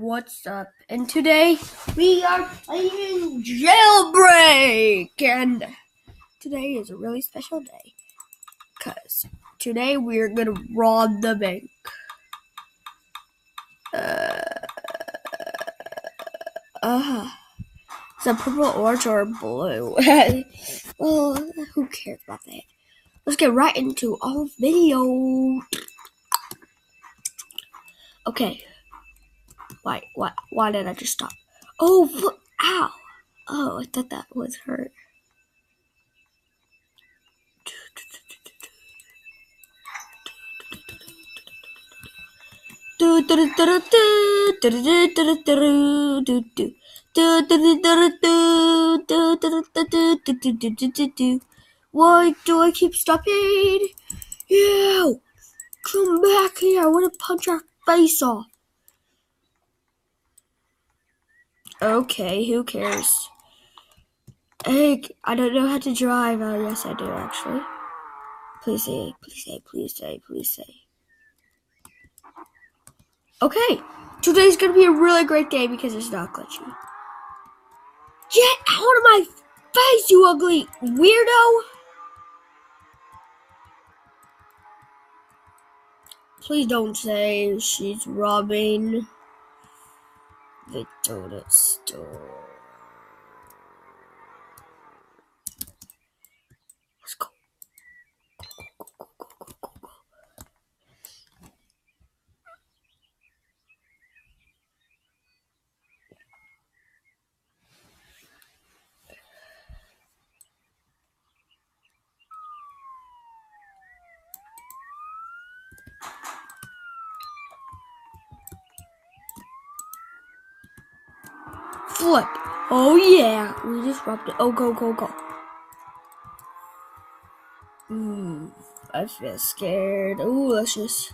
What's up? And today we are playing Jailbreak, and today is a really special day because today we're gonna rob the bank. Is it purple, orange, or blue? Well, who cares about that? Let's get right into our video. Okay. Why did I just stop? Oh, ow! Oh, I thought that was hurt. Why do I keep stopping? You! Come back here! I want to punch your face off. Okay, who cares? Hey, I don't know how to drive. Oh, yes, I do, actually. Please say, please say, please say, please say. Okay, today's gonna be a really great day because it's not glitchy. Get out of my face, you ugly weirdo! Please don't say she's robbing the donut store. Let's go. Go. Flip. Oh yeah, we just robbed it. Oh, go. I feel scared. Ooh, let's just...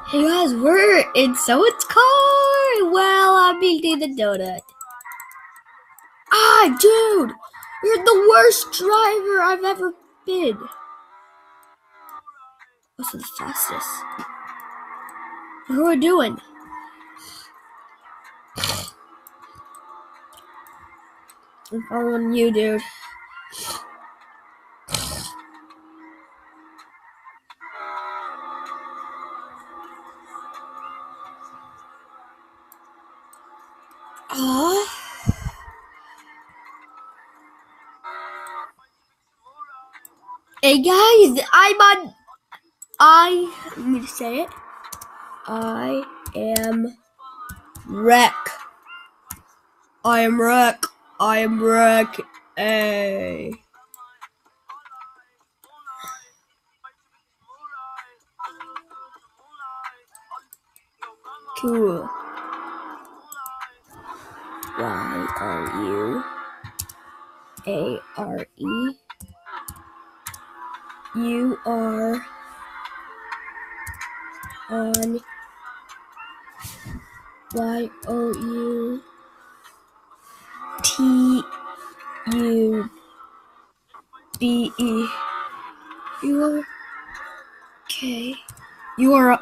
Hey guys, we're in someone's car. Well, I'm eating the donut. Ah, dude, you're the worst driver I've ever been. What's the fastest? What are we doing? I'm following you, dude. Hey guys, let me just say it. I am wreck. Hey. Cool. Y are you? A-R-E. You are on Y-O-U-T-U-B-E. You are okay. You are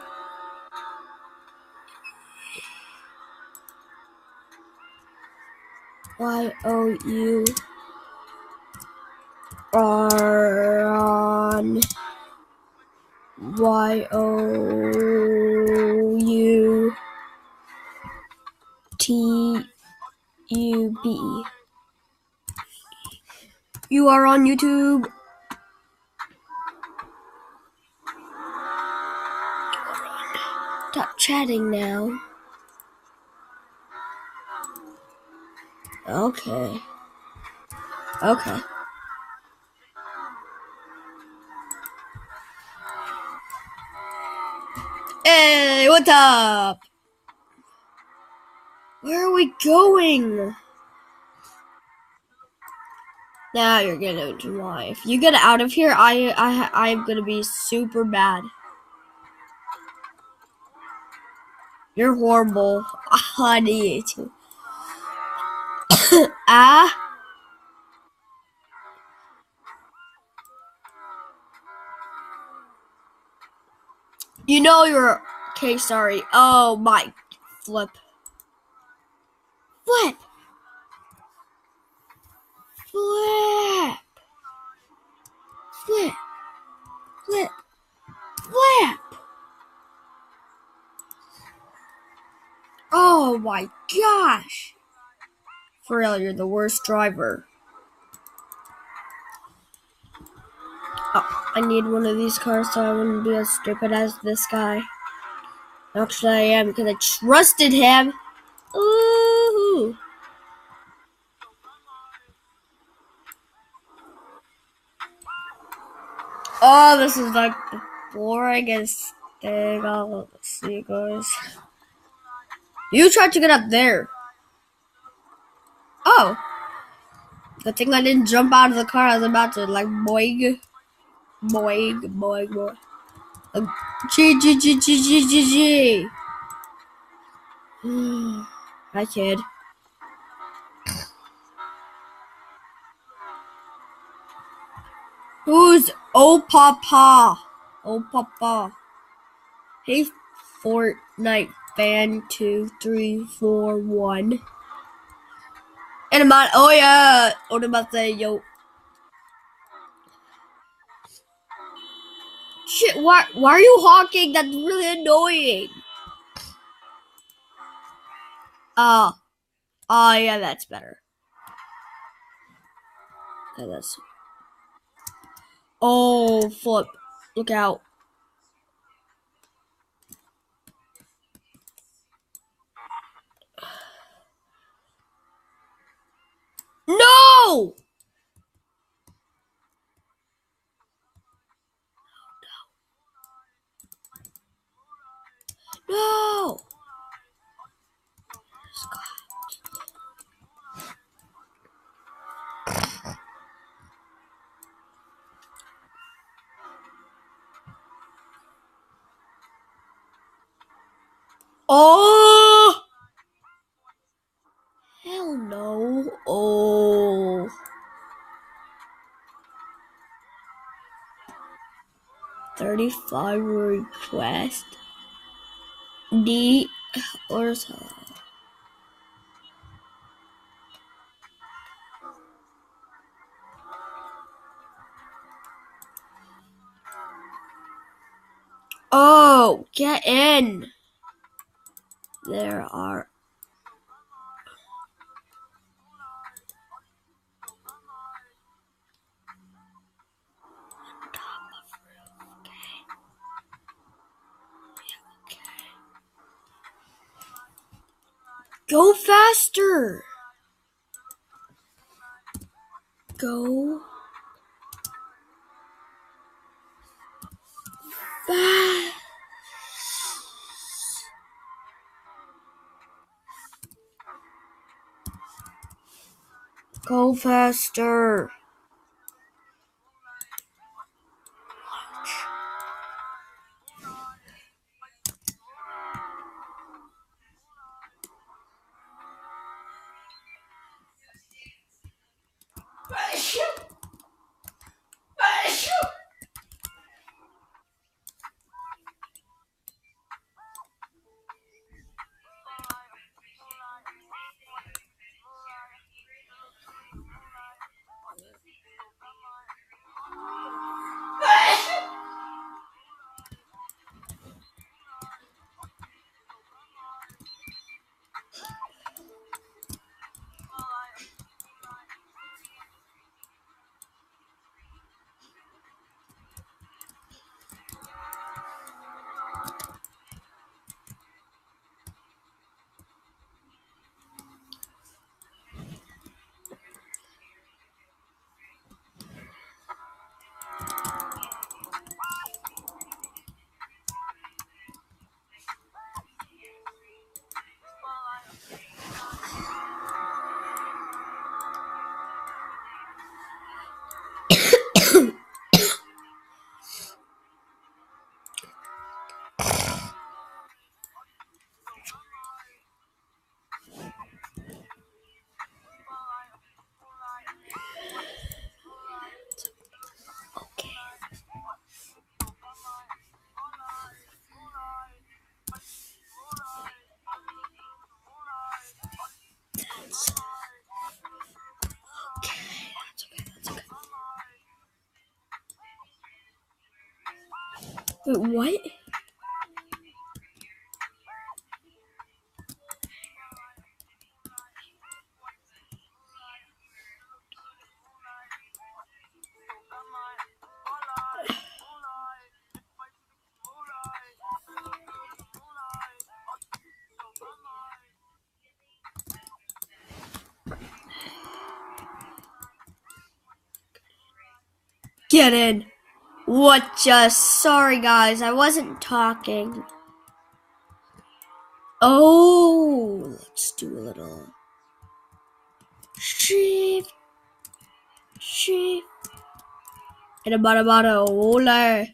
Y-O-U are on Y-O-U-T-U-B-E. You are on YouTube. Stop chatting now. Okay. Hey, what's up? Where are we going? Now you're gonna drive. If you get out of here, I'm gonna be super bad. You're horrible. I need you. Ah. You know you're... Okay, sorry. Oh my... Flip. Flip. Flip. Flip. Flip. Flip. Oh my gosh. For real, you're the worst driver. Oh, I need one of these cars so I wouldn't be as stupid as this guy. Actually, I am because I trusted him. Ooh. Oh, this is like the boringest thing. Oh, let's see, guys. You tried to get up there. Oh. Good thing I didn't jump out of the car. I was about to, like, boing. Boing, boing, boing. G. Hi, kid. Who's Papa? Papa. Hey, Fortnite fan 2341. And I'm on. Oh yeah. What about the yo? Shit. Why are you honking? That's really annoying. Oh yeah, that's better. Okay, that's. Oh, flip! Look out! No! No! Oh! Hell no! Oh! 35 request. D or so. Oh, get in. There are. Go faster. Go fast. Go faster. Wait, what? Get in. What just? Sorry, guys. I wasn't talking. Oh, let's do a little shift, and a bada ole.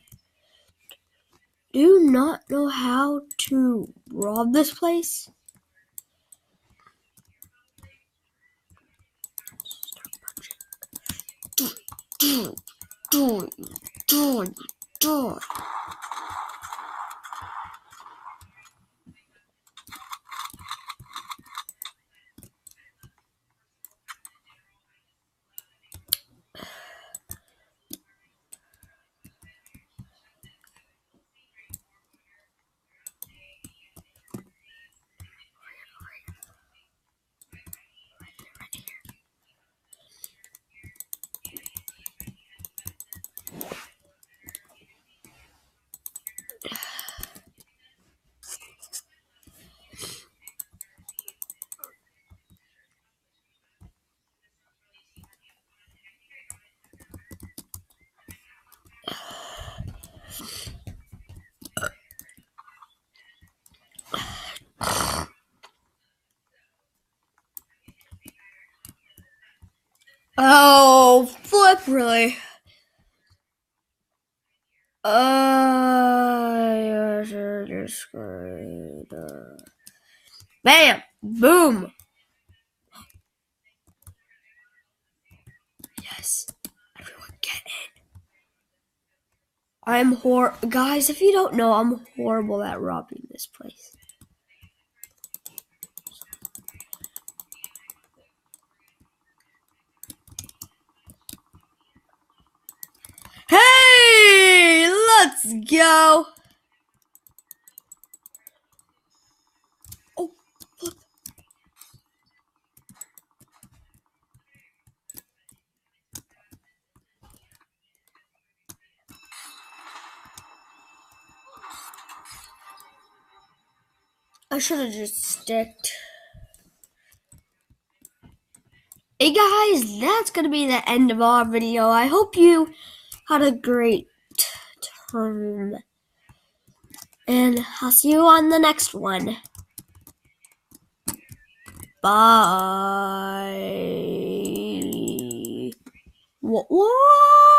Do you not know how to rob this place? Oh, flip, really? You're just screwed. Bam! Boom! Yes. Everyone get in. Guys, if you don't know, I'm horrible at robbing this place. Hey! Let's go! Oh, look. I should have just sticked. Hey guys, that's gonna be the end of our video. I hope you had a great time. And I'll see you on the next one. Bye. What?